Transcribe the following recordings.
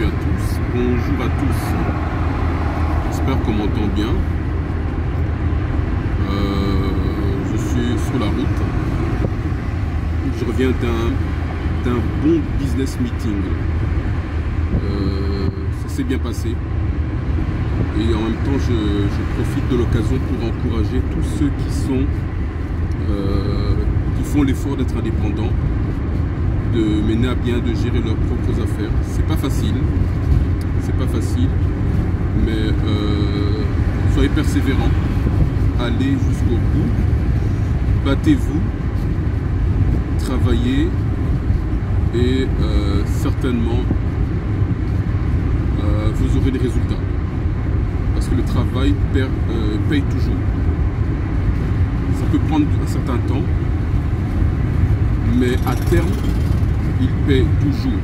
Salut à tous, bonjour à tous. J'espère qu'on m'entend bien. Je suis sur la route. Je reviens d'un bon business meeting. Ça s'est bien passé. Et en même temps, je profite de l'occasion pour encourager tous ceux qui font l'effort d'être indépendants, de mener à bien, de gérer leurs propres affaires. C'est pas facile, mais soyez persévérants, allez jusqu'au bout, battez-vous, travaillez et certainement vous aurez des résultats. Parce que le travail paye toujours. Ça peut prendre un certain temps, mais à terme, il paie toujours.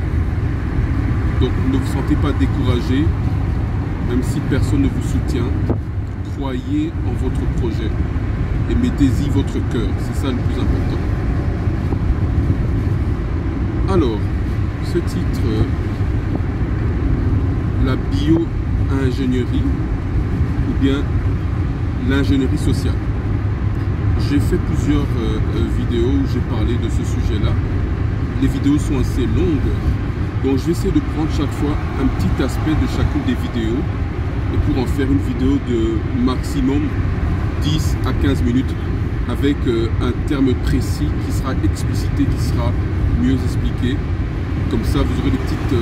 Donc ne vous sentez pas découragé, même si personne ne vous soutient. Croyez en votre projet et mettez-y votre cœur. C'est ça le plus important. Alors, ce titre, la bio-ingénierie ou bien l'ingénierie sociale. J'ai fait plusieurs vidéos où j'ai parlé de ce sujet-là. Les vidéos sont assez longues, donc je vais essayer de prendre chaque fois un petit aspect de chacune des vidéos et pour en faire une vidéo de maximum 10 à 15 minutes avec un terme précis qui sera explicité, qui sera mieux expliqué. Comme ça, vous aurez des petites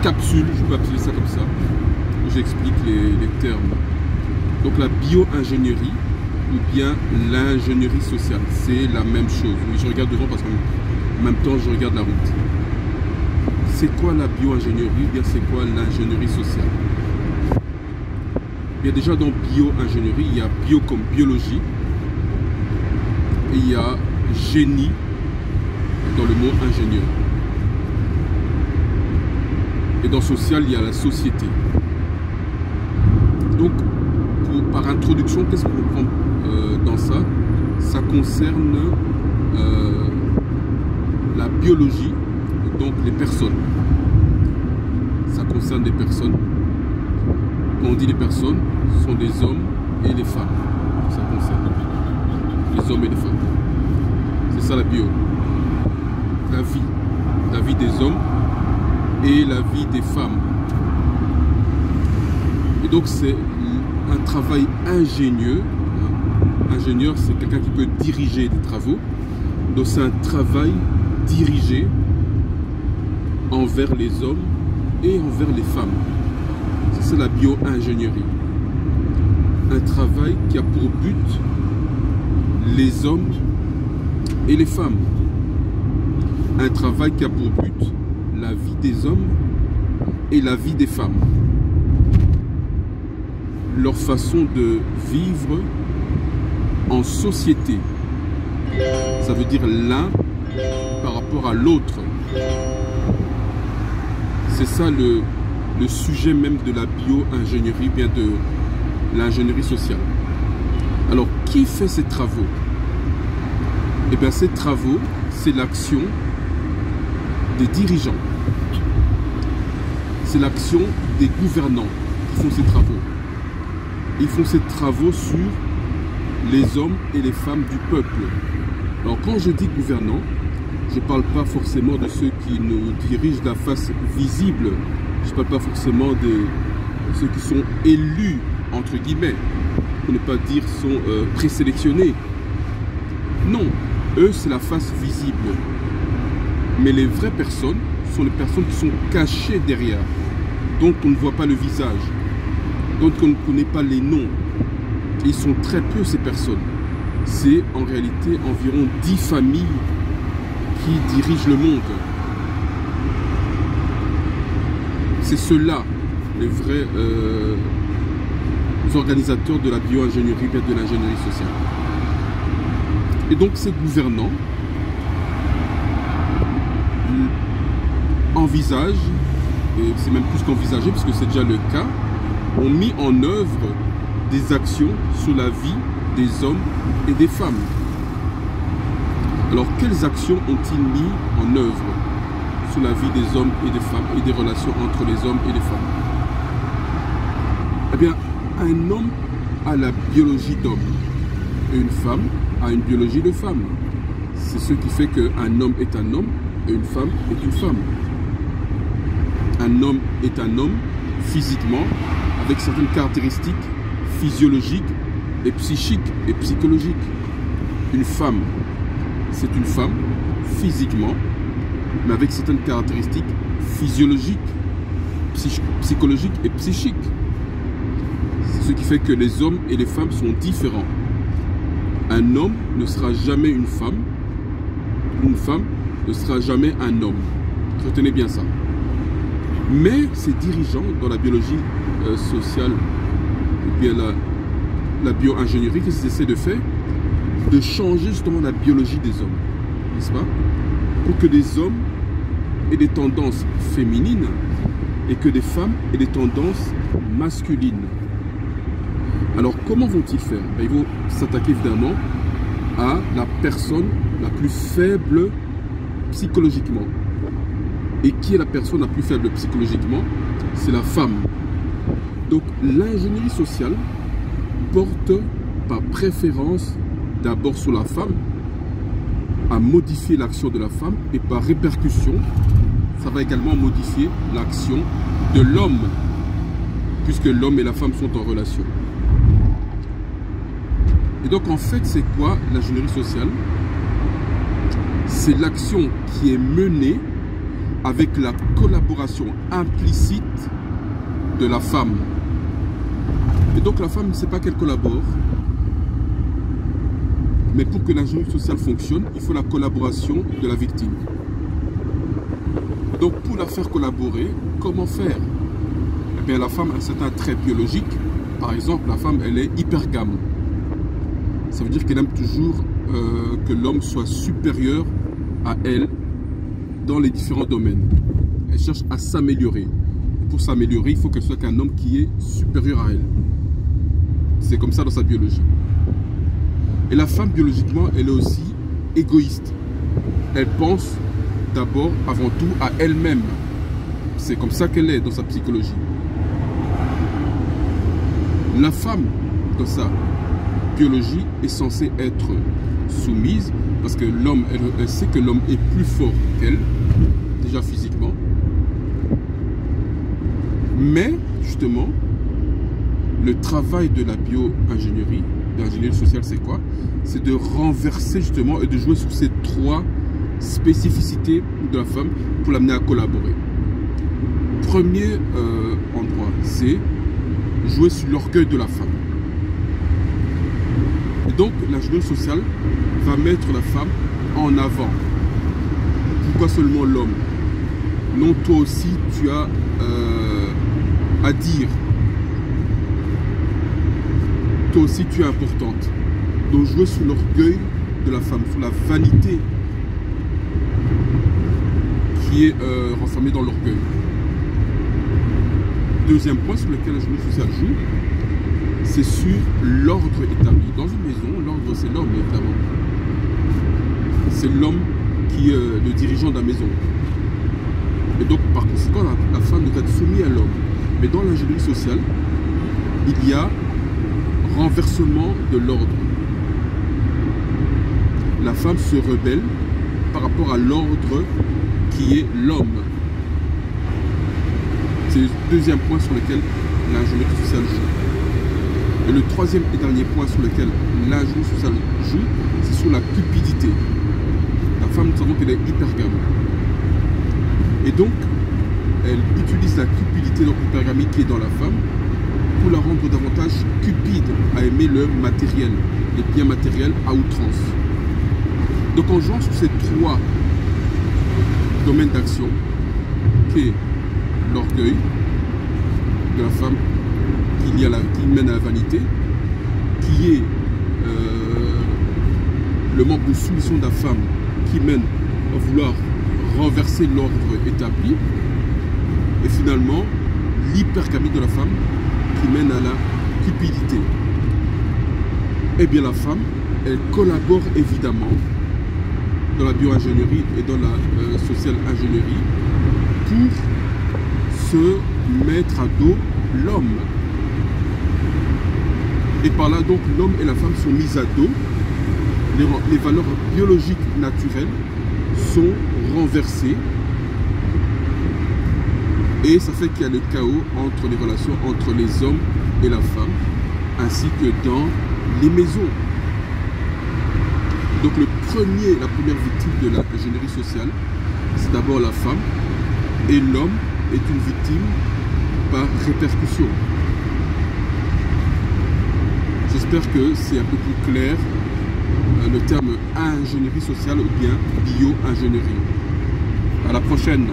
capsules, je peux appeler ça comme ça, où j'explique les termes. Donc la bio-ingénierie ou bien l'ingénierie sociale, c'est la même chose. Oui, je regarde devant parce qu'en même temps je regarde la route. C'est quoi la bio-ingénierie ou bien c'est quoi l'ingénierie sociale? Bien déjà dans bio-ingénierie, il y a bio comme biologie et il y a génie dans le mot ingénieur. Et dans social, il y a la société. Donc, par introduction, qu'est-ce qu'on prend dans ça? Ça concerne la biologie, donc les personnes. Ça concerne les personnes. Quand on dit les personnes, ce sont des hommes et les femmes. Ça concerne les hommes et les femmes. C'est ça la bio. La vie des hommes et la vie des femmes. Et donc c'est un travail ingénieux. Ingénieur, c'est quelqu'un qui peut diriger des travaux. Donc c'est un travail dirigé envers les hommes et envers les femmes. C'est la bio-ingénierie. Un travail qui a pour but les hommes et les femmes. Un travail qui a pour but la vie des hommes et la vie des femmes. Leur façon de vivre en société. Ça veut dire l'un par rapport à l'autre. C'est ça le sujet même de la bio-ingénierie, bien de l'ingénierie sociale. Alors, qui fait ces travaux? Eh bien, ces travaux, c'est l'action des dirigeants. C'est l'action des gouvernants qui font ces travaux. Ils font ces travaux sur les hommes et les femmes du peuple. Alors quand je dis gouvernants, je ne parle pas forcément de ceux qui nous dirigent de la face visible. Je ne parle pas forcément de ceux qui sont élus, entre guillemets, pour ne pas dire sont présélectionnés. Non, eux c'est la face visible. Mais les vraies personnes sont les personnes qui sont cachées derrière, dont on ne voit pas le visage, dont on ne connaît pas les noms. Et ils sont très peu ces personnes. C'est en réalité environ 10 familles qui dirigent le monde. C'est ceux-là, les vrais organisateurs de la bio-ingénierie et de l'ingénierie sociale. Et donc ces gouvernants envisagent, et c'est même plus qu'envisager puisque c'est déjà le cas, ont mis en œuvre des actions sur la vie des hommes et des femmes. Alors, quelles actions ont-ils mis en œuvre sur la vie des hommes et des femmes et des relations entre les hommes et les femmes. Eh bien, un homme a la biologie d'homme et une femme a une biologie de femme. C'est ce qui fait qu'un homme est un homme et une femme est une femme. Un homme est un homme physiquement avec certaines caractéristiques physiologiques et psychiques et psychologiques. Une femme, c'est une femme physiquement, mais avec certaines caractéristiques physiologiques, psychologiques et psychiques. C'est ce qui fait que les hommes et les femmes sont différents. Un homme ne sera jamais une femme ne sera jamais un homme. Retenez bien ça. Mais ces dirigeants dans la biologie sociale, ou bien la bio-ingénierie, qu'est-ce qu'ils essaient de faire? De changer justement la biologie des hommes, n'est-ce pas? Pour que les hommes aient des tendances féminines et que les femmes aient des tendances masculines. Alors comment vont-ils faire? Ils vont s'attaquer évidemment à la personne la plus faible psychologiquement. Et qui est la personne la plus faible psychologiquement? C'est la femme. Donc l'ingénierie sociale porte par préférence d'abord sur la femme, à modifier l'action de la femme, et par répercussion, ça va également modifier l'action de l'homme, puisque l'homme et la femme sont en relation. Et donc en fait, c'est quoi l'ingénierie sociale? C'est l'action qui est menée avec la collaboration implicite de la femme. Et donc la femme ne sait pas qu'elle collabore, mais pour que l'ingénierie sociale fonctionne, il faut la collaboration de la victime. Donc pour la faire collaborer, comment faire? Eh bien la femme a un certain trait biologique. Par exemple, la femme, elle est hypergame. Ça veut dire qu'elle aime toujours que l'homme soit supérieur à elle dans les différents domaines. Elle cherche à s'améliorer. Pour s'améliorer, il faut qu'elle soit qu'un homme qui est supérieur à elle. C'est comme ça dans sa biologie. Et la femme, biologiquement, elle est aussi égoïste. Elle pense d'abord, avant tout, à elle-même. C'est comme ça qu'elle est dans sa psychologie. La femme, dans sa biologie, est censée être soumise, parce que l'homme, elle sait que l'homme est plus fort qu'elle, déjà physiquement. Mais, justement, le travail de la bio-ingénierie, de l'ingénierie sociale, c'est quoi? C'est de renverser justement et de jouer sur ces trois spécificités de la femme pour l'amener à collaborer. Premier endroit, c'est jouer sur l'orgueil de la femme. Et donc, l'ingénierie sociale va mettre la femme en avant. Pourquoi seulement l'homme? Non, toi aussi, tu as à dire. Toi aussi, tu es importante. Donc, jouer sur l'orgueil de la femme, sur la vanité qui est renfermée dans l'orgueil. Deuxième point sur lequel l'ingénierie sociale joue, c'est sur l'ordre établi. Dans une maison, l'ordre, c'est l'homme, évidemment. C'est l'homme qui est le dirigeant de la maison. Et donc, par conséquent, la femme doit être soumise à l'homme. Mais dans l'ingénierie sociale, il y a renversement de l'ordre. La femme se rebelle par rapport à l'ordre qui est l'homme. C'est le deuxième point sur lequel l'ingénierie sociale joue. Et le troisième et dernier point sur lequel l'ingénierie sociale joue, c'est sur la cupidité. La femme, nous savons qu'elle est hypergame. Et donc, elle utilise la cupidité, donc l'hypergamie qui est dans la femme, pour la rendre davantage cupide, à aimer le matériel, les biens matériels à outrance. Donc en jouant sur ces trois domaines d'action, qui est l'orgueil de la femme, qui mène à la vanité, qui est le manque de soumission de la femme, qui mène à vouloir renverser l'ordre établi, et finalement l'hypergamie de la femme qui mène à la cupidité. Eh bien la femme, elle collabore évidemment dans la bio-ingénierie et dans la social ingénierie pour se mettre à dos l'homme. Et par là, donc, l'homme et la femme sont mis à dos. Les valeurs biologiques naturelles sont renversées. Et ça fait qu'il y a le chaos entre les relations entre les hommes et la femme, ainsi que dans les maisons. Donc la première victime de l'ingénierie sociale, c'est d'abord la femme, et l'homme est une victime par répercussion. J'espère que c'est un peu plus clair le terme ingénierie sociale ou bien bio-ingénierie. À la prochaine.